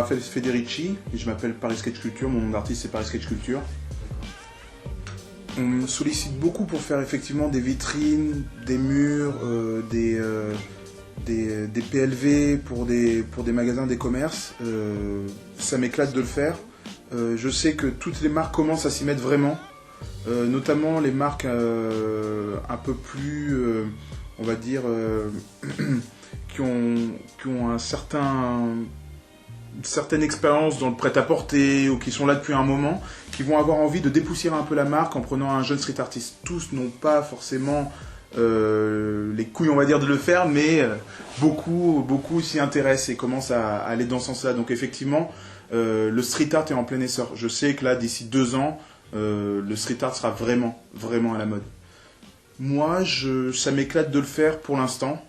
Raphaël Federici et je m'appelle Paris Sketch Culture, mon nom d'artiste c'est Paris Sketch Culture. On me sollicite beaucoup pour faire effectivement des vitrines, des murs, des PLV pour des magasins, des commerces. Ça m'éclate de le faire. Je sais que toutes les marques commencent à s'y mettre vraiment, notamment les marques un peu plus, on va dire, qui ont une certaine expérience dans le prêt-à-porter ou qui sont là depuis un moment, qui vont avoir envie de dépoussiérer un peu la marque en prenant un jeune street artiste. Tous n'ont pas forcément les couilles, on va dire, de le faire, mais beaucoup s'y intéressent et commencent à aller dans ce sens-là. Donc effectivement, le street art est en plein essor. Je sais que là, d'ici 2 ans, le street art sera vraiment à la mode. Moi, ça m'éclate de le faire pour l'instant.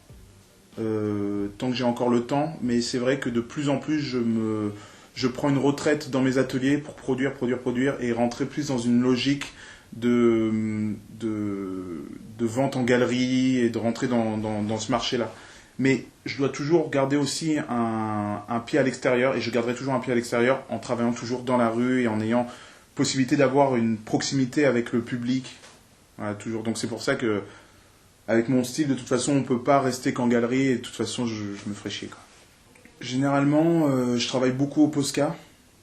Tant que j'ai encore le temps, mais c'est vrai que de plus en plus je prends une retraite dans mes ateliers pour produire et rentrer plus dans une logique de vente en galerie et de rentrer dans ce marché-là. Mais je dois toujours garder aussi un pied à l'extérieur et je garderai toujours un pied à l'extérieur en travaillant toujours dans la rue et en ayant possibilité d'avoir une proximité avec le public. Voilà, toujours. Donc c'est pour ça que avec mon style, de toute façon, on ne peut pas rester qu'en galerie et de toute façon, je me ferais chier, quoi. Généralement, je travaille beaucoup au Posca,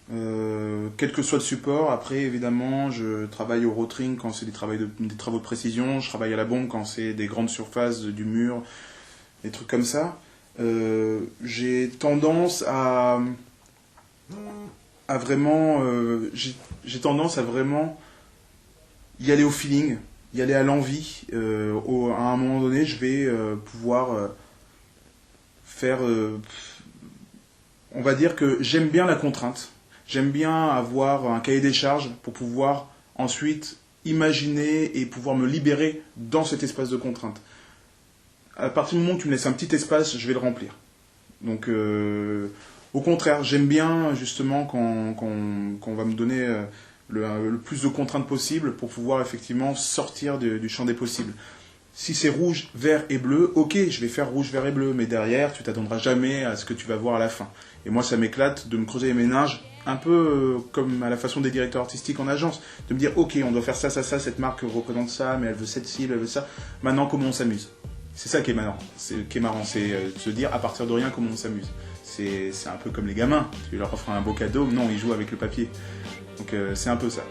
quel que soit le support. Après, évidemment, je travaille au rotring quand c'est des travaux de précision. Je travaille à la bombe quand c'est des grandes surfaces, du mur, des trucs comme ça. J'ai tendance à vraiment y aller au feeling. Y aller à l'envie. À un moment donné, je vais pouvoir faire... on va dire que j'aime bien la contrainte. J'aime bien avoir un cahier des charges pour pouvoir ensuite imaginer et pouvoir me libérer dans cet espace de contrainte. À partir du moment où tu me laisses un petit espace, je vais le remplir. Donc, au contraire, j'aime bien justement quand on va me donner... le plus de contraintes possible pour pouvoir effectivement sortir du champ des possibles. Si c'est rouge, vert et bleu, ok, je vais faire rouge, vert et bleu, mais derrière, tu t'attendras jamais à ce que tu vas voir à la fin. Et moi, ça m'éclate de me creuser les méninges, un peu comme à la façon des directeurs artistiques en agence, de me dire, ok, on doit faire ça, cette marque représente ça, mais elle veut cette cible, elle veut ça. Maintenant, comment on s'amuse? C'est ça qui est marrant. C'est de se dire, à partir de rien, comment on s'amuse. C'est un peu comme les gamins. Tu leur offres un beau cadeau, non, ils jouent avec le papier. Donc c'est un peu ça.